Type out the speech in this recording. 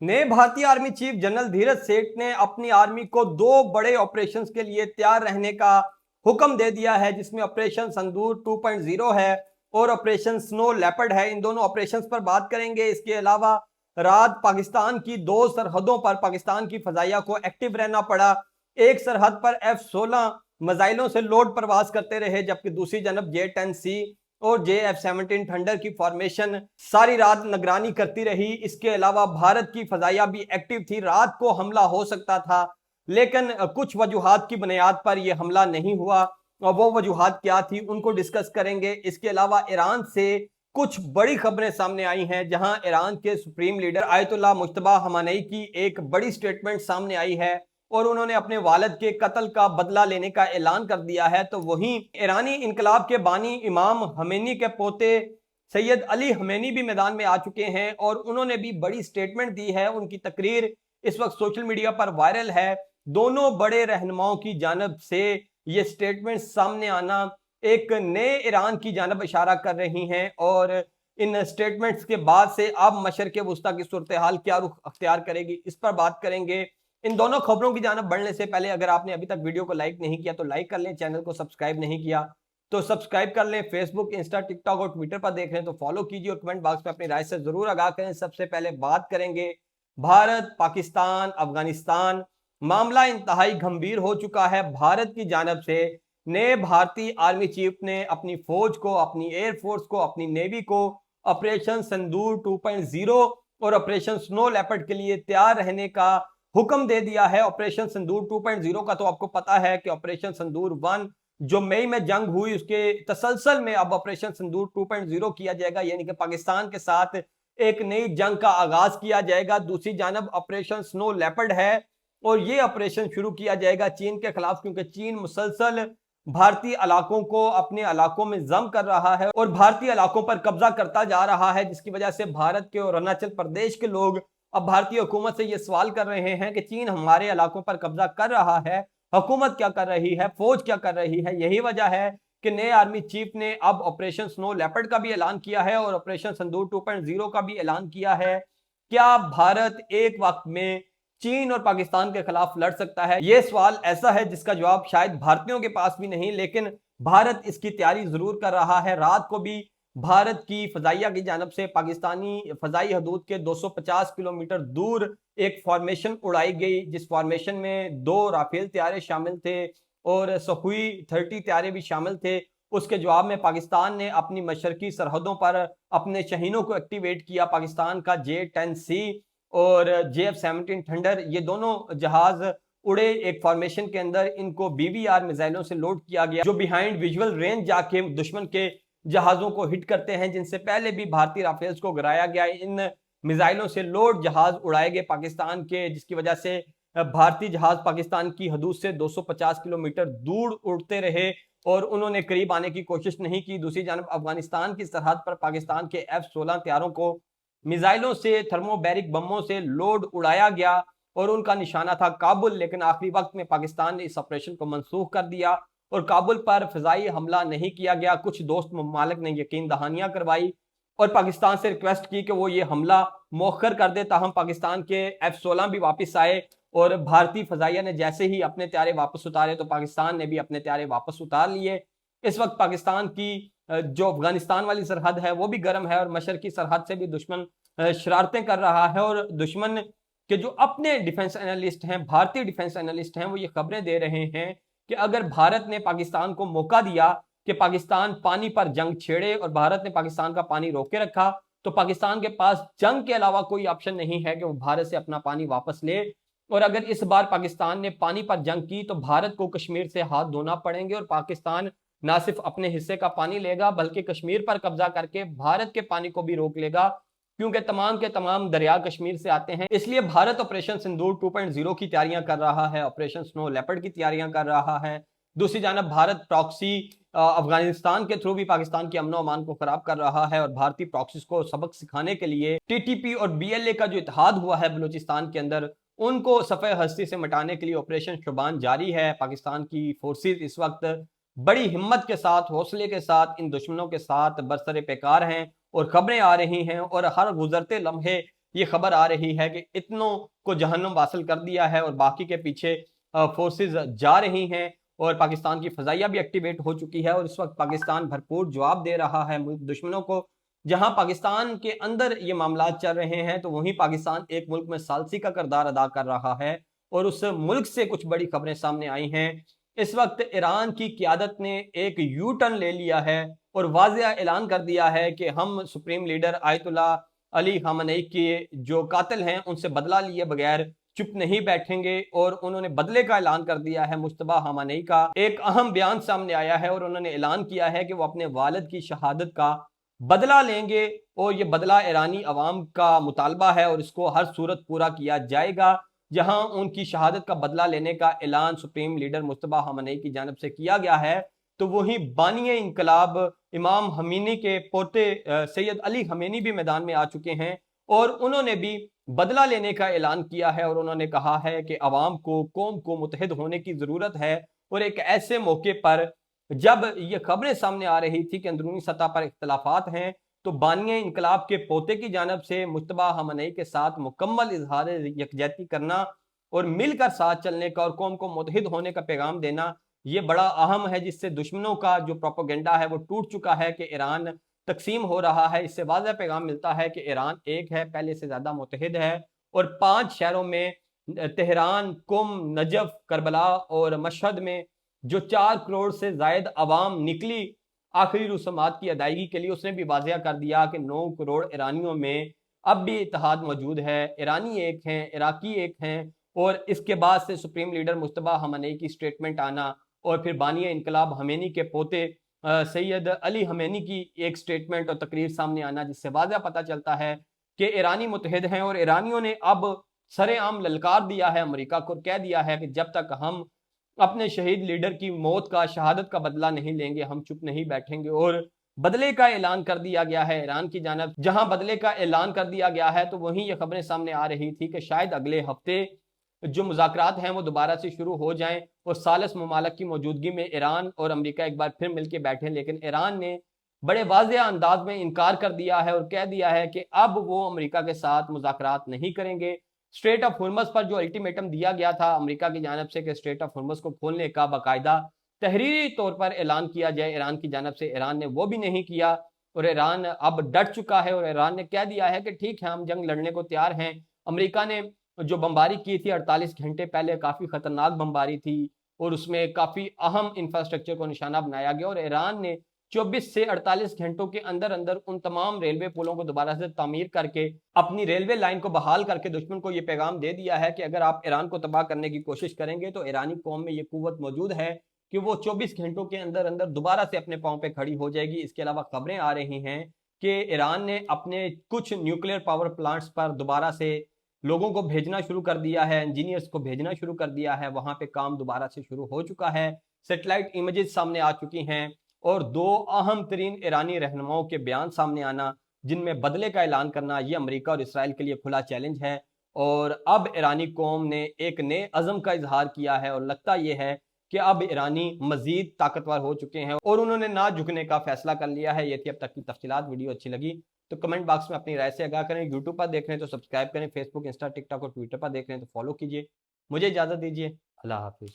नए भारतीय army chief general धीरज सेठ ने अपनी आर्मी को दो बड़े ऑपरेशंस के लिए तैयार रहने का हुक्म दे दिया है, जिसमें ऑपरेशन संदूर 2.0 है और ऑपरेशन स्नो लेपर्ड है। इन दोनों ऑपरेशंस पर बात करेंगे। इसके अलावा रात पाकिस्तान की दो सरहदों पर पाकिस्तान की फजाइया को एक्टिव रहना पड़ा। एक सरहद पर F-16 मिसाइलों से लोड प्रवास करते रहे, जबकि दूसरी जानब J-10C और JF-17 थंडर की फॉर्मेशन सारी रात निगरानी करती रही। इसके अलावा भारत की फजाइया भी एक्टिव थी। रात को हमला हो सकता था, लेकिन कुछ वजूहात की बुनियाद पर यह हमला नहीं हुआ, और वो वजूहात क्या थी उनको डिस्कस करेंगे। इसके अलावा ईरान से कुछ बड़ी खबरें सामने आई हैं, जहां ईरान के सुप्रीम लीडर आयतुल्लाह मुज्तबा खamenei की एक बड़ी स्टेटमेंट सामने आई है और उन्होंने अपने वालिद के कत्ल का बदला लेने का ऐलान कर दिया है। तो वहीं ईरानी इनकलाब के बानी इमाम खamenei के पोते सैयद अली खamenei भी मैदान में आ चुके हैं और उन्होंने भी बड़ी स्टेटमेंट दी है। उनकी तकरीर इस वक्त सोशल मीडिया पर वायरल है। दोनों बड़े रहनुमाओं की जानब से ये स्टेटमेंट सामने आना एक नए ईरान की जानब इशारा कर रही हैं, और इन स्टेटमेंट्स के बाद से अब मशरक़ वुस्ता की सूरत हाल क्या रुख अख्तियार करेगी, इस पर बात करेंगे। इन दोनों खबरों की जानब बढ़ने से पहले अगर आपने अभी तक वीडियो को लाइक नहीं किया तो लाइक कर लें, चैनल को सब्सक्राइब नहीं किया तो सब्सक्राइब कर लें। फेसबुक, इंस्टा, टिकटॉक और ट्विटर पर देख रहे हैं तो फॉलो कीजिए और कमेंट बॉक्स में अपनी राय से जरूर आगाह करें। सबसे पहले बात करेंगे भारत पाकिस्तान अफगानिस्तान। मामला इंतहाई गंभीर हो चुका है। भारत की जानब से नए भारतीय आर्मी चीफ ने अपनी फौज को, अपनी एयरफोर्स को, अपनी नेवी को ऑपरेशन संदूर 2.0 और ऑपरेशन स्नो लेपर्ड के लिए तैयार रहने का हुक्म दे दिया है। ऑपरेशन संदूर 2.0 का तो आपको पता है कि ऑपरेशन संदूर 1 जो मई में जंग हुई उसके तसलसल में अब ऑपरेशन संदूर 2.0 किया जाएगा, यानी कि पाकिस्तान के साथ एक नई जंग का आगाज किया जाएगा। दूसरी जानब ऑपरेशन स्नो लेपर्ड है और ये ऑपरेशन शुरू किया जाएगा चीन के खिलाफ, क्योंकि चीन मुसलसल भारतीय इलाकों को अपने इलाकों में जम कर रहा है और भारतीय इलाकों पर कब्जा करता जा रहा है, जिसकी वजह से भारत के और अरुणाचल प्रदेश के लोग अब भारतीय हुकूमत से ये सवाल कर रहे हैं कि चीन हमारे इलाकों पर कब्जा कर रहा है, हुकूमत क्या कर रही है, फौज क्या कर रही है। यही वजह है कि नए आर्मी चीफ ने अब ऑपरेशन स्नो लेपर्ड का भी ऐलान किया है और ऑपरेशन संदूर 2.0 का भी ऐलान किया है। क्या भारत एक वक्त में चीन और पाकिस्तान के खिलाफ लड़ सकता है? यह सवाल ऐसा है जिसका जवाब शायद भारतीयों के पास भी नहीं, लेकिन भारत इसकी तैयारी जरूर कर रहा है। रात को भी भारत की फजाइया की जानब से पाकिस्तानी फजाई हदूद के 250 किलोमीटर दूर एक फॉर्मेशन उड़ाई गई, जिस फॉर्मेशन में 2 राफेल तैयारे शामिल थे और सुखोई 30 तैयारे भी शामिल थे। उसके जवाब में पाकिस्तान ने अपनी मशरकी सरहदों पर अपने शहीनों को एक्टिवेट किया। पाकिस्तान का J-10C और JF-17 थंडर, ये दोनों जहाज उड़े एक फॉर्मेशन के अंदर। इनको BVR मिसाइलों से लोड किया गया, जो बिहाइंड विजुअल रेंज जाके दुश्मन के जहाजों को हिट करते हैं, जिनसे पहले भी भारतीय राफेल्स को गिराया गया। इन मिसाइलों से लोड जहाज उड़ाए गए पाकिस्तान के, जिसकी वजह से भारतीय जहाज पाकिस्तान की हदूद से 250 किलोमीटर दूर उड़ते रहे और उन्होंने करीब आने की कोशिश नहीं की। दूसरी जानब अफगानिस्तान की सरहद पर पाकिस्तान के F-16 तैयारों को मिसाइलों से, थर्मोबैरिक बमों से लोड उड़ाया गया और उनका निशाना था काबुल, लेकिन आखिरी वक्त में पाकिस्तान ने इस ऑपरेशन को मनसूख कर दिया और काबुल पर फिजाई हमला नहीं किया गया। कुछ दोस्त ममालिक ने यकीन दहानियां करवाई और पाकिस्तान से रिक्वेस्ट की कि वो ये हमला मौखर कर दे। ताहम पाकिस्तान के F-16 भी वापस आए और भारतीय फजाइया ने जैसे ही अपने त्यारे वापस उतारे तो पाकिस्तान ने भी अपने त्यारे वापस उतार लिए। इस वक्त पाकिस्तान की जो अफगानिस्तान वाली सरहद है वो भी गर्म है और मशरकी सरहद से भी दुश्मन शरारतें कर रहा है, और दुश्मन के जो अपने डिफेंस एनालिस्ट हैं, भारतीय डिफेंस एनालिस्ट हैं, वो ये खबरें दे रहे हैं कि अगर भारत ने पाकिस्तान को मौका दिया कि पाकिस्तान पानी पर जंग छेड़े और भारत ने पाकिस्तान का पानी रोके रखा, तो पाकिस्तान के पास जंग के अलावा कोई ऑप्शन नहीं है कि वो भारत से अपना पानी वापस ले। और अगर इस बार पाकिस्तान ने पानी पर जंग की तो भारत को कश्मीर से हाथ धोना पड़ेंगे और पाकिस्तान ना सिर्फ अपने हिस्से का पानी लेगा बल्कि कश्मीर पर कब्जा करके भारत के पानी को भी रोक लेगा, क्योंकि तमाम के तमाम दरिया कश्मीर से आते हैं। इसलिए भारत ऑपरेशन सिंदूर 2.0 की तैयारियां कर रहा है, ऑपरेशन स्नो लेपर्ड की तैयारियां कर रहा है। दूसरी जानब भारत प्रॉक्सी अफगानिस्तान के थ्रू भी पाकिस्तान की अमनो अमान को खराब कर रहा है और भारतीय प्रॉक्सीज को सबक सिखाने के लिए TTP और BLA का जो इत्तेहाद हुआ है बलूचिस्तान के अंदर, उनको सफ़े हस्ती से मिटाने के लिए ऑपरेशन शुबान जारी है। पाकिस्तान की फोर्सेज इस वक्त बड़ी हिम्मत के साथ, हौसले के साथ इन दुश्मनों के साथ बरसरे पैकार हैं और खबरें आ रही हैं और हर गुजरते लम्हे ये खबर आ रही है कि इतनों को जहन्नुम वासिल कर दिया है और बाकी के पीछे फोर्सेस जा रही हैं और पाकिस्तान की फजाइया भी एक्टिवेट हो चुकी है और इस वक्त पाकिस्तान भरपूर जवाब दे रहा है दुश्मनों को। जहां पाकिस्तान के अंदर ये मामला चल रहे हैं तो वहीं पाकिस्तान एक मुल्क में सालसी का किरदार अदा कर रहा है और उस मुल्क से कुछ बड़ी खबरें सामने आई हैं। इस वक्त ईरान की क़यादत ने एक यू टर्न ले लिया है और वाज़ेह ऐलान कर दिया है कि हम supreme leader Ayatollah Ali Khamenei के जो कातिल हैं उनसे बदला लिए बगैर चुप नहीं बैठेंगे और उन्होंने बदले का ऐलान कर दिया है। मुश्तबा खामेनी का एक अहम बयान सामने आया है और उन्होंने ऐलान किया है कि वो अपने वालिद की शहादत का बदला लेंगे और ये बदला ईरानी अवाम का मुतालबा है और इसको हर सूरत पूरा किया जाएगा। जहां उनकी शहादत का बदला लेने का ऐलान सुप्रीम लीडर मुश्तबा खामेनी की जानिब से किया गया है तो वहीं बानिए इंकलाब इमाम खमीनी के पोते सैयद अली खमीनी भी मैदान में आ चुके हैं और उन्होंने भी बदला लेने का ऐलान किया है और उन्होंने कहा है कि अवाम को कौम को मुत्तहिद होने की ज़रूरत है। और एक ऐसे मौके पर जब ये खबरें सामने आ रही थी कि अंदरूनी सतह पर इख्तलाफात हैं तो बानिए इंकलाब के पोते की जानिब से मुश्तबा खामेनी के साथ मुकम्मल इजहार यकजहती करना और मिलकर साथ चलने का और कौम को मुत्तहिद होने का पैगाम देना ये बड़ा अहम है, जिससे दुश्मनों का जो प्रोपेगेंडा है वो टूट चुका है कि ईरान तकसीम हो रहा है। इससे वाज़ेह पैगाम मिलता है कि ईरान एक है, पहले से ज़्यादा मुत्तहिद है और 5 शहरों में तेहरान, कुम, नजफ, करबला और मशहद में जो 4 करोड़ से ज़ायद अवाम निकली आखिरी रसूमात की अदायगी के लिए, उसने भी वाज़ेह कर दिया कि 9 करोड़ ईरानियों में अब भी इत्तेहाद मौजूद है। ईरानी एक हैं, इराकी एक हैं और इसके बाद से सुप्रीम लीडर मुश्तबा खामेनी की स्टेटमेंट आना और फिर बानिए इंकलाब खमीनी के पोते सैयद अली खमीनी की एक स्टेटमेंट और तकरीर सामने आना, जिससे वाज़ेह पता चलता है कि ईरानी मुत्तहिद हैं और ईरानियों ने अब सरेआम ललकार दिया है अमेरिका को, कह दिया है कि जब तक हम अपने शहीद लीडर की मौत का, शहादत का बदला नहीं लेंगे हम चुप नहीं बैठेंगे। और बदले का ऐलान कर दिया गया है ईरान की जानिब। जहां बदले का ऐलान कर दिया गया है तो वहीं ये खबरें सामने आ रही थी कि शायद अगले हफ्ते जो मुज़ाकरात हैं वो दोबारा से शुरू हो जाएं और सालिस ममालिक की मौजूदगी में ईरान और अमेरिका एक बार फिर मिलकर बैठे। लेकिन ईरान ने बड़े वाज़ेह अंदाज में इनकार कर दिया है और कह दिया है कि अब वो अमेरिका के साथ मुज़ाकरात नहीं करेंगे। स्ट्रेट ऑफ हुर्मुज़ पर जो अल्टीमेटम दिया गया था अमेरिका की जानिब से कि स्ट्रेट ऑफ हुर्मुज़ को खोलने का बाकायदा तहरीरी तौर पर ऐलान किया जाए ईरान की जानिब से, ईरान ने वो भी नहीं किया और ईरान अब डट चुका है और ईरान ने कह दिया है कि ठीक है हम जंग लड़ने को तैयार हैं। अमेरिका ने जो बमबारी की थी 48 घंटे पहले, काफ़ी ख़तरनाक बमबारी थी और उसमें काफ़ी अहम इंफ्रास्ट्रक्चर को निशाना बनाया गया और ईरान ने 24 से 48 घंटों के अंदर अंदर उन तमाम रेलवे पुलों को दोबारा से तामीर करके अपनी रेलवे लाइन को बहाल करके दुश्मन को ये पैगाम दे दिया है कि अगर आप ईरान को तबाह करने की कोशिश करेंगे तो ईरानी कौम में ये कुव्वत मौजूद है कि वो 24 घंटों के अंदर अंदर दोबारा से अपने पाँव पे खड़ी हो जाएगी। इसके अलावा खबरें आ रही हैं कि ईरान ने अपने कुछ न्यूक्लियर पावर प्लांट्स पर दोबारा से लोगों को भेजना शुरू कर दिया है, इंजीनियर्स को भेजना शुरू कर दिया है, वहां पे काम दोबारा से शुरू हो चुका है। सैटेलाइट इमेजेस सामने आ चुकी हैं और 2 अहम तरीन ईरानी रहनुमाओं के बयान सामने आना, जिनमें बदले का ऐलान करना, ये अमेरिका और इसराइल के लिए खुला चैलेंज है। और अब ईरानी कौम ने एक नए अज़म का इजहार किया है और लगता यह है कि अब ईरानी मजीद ताकतवर हो चुके हैं और उन्होंने ना झुकने का फैसला कर लिया है। ये थी अब तक की तफसीलात। वीडियो अच्छी लगी तो कमेंट बॉक्स में अपनी राय से आगाह करें। यूट्यूब पर देख रहे हैं तो सब्सक्राइब करें, फेसबुक, इंस्टा, टिकटॉक और ट्विटर पर देख रहे हैं तो फॉलो कीजिए। मुझे इजाज़त दीजिए। अल्लाह हाफिज़।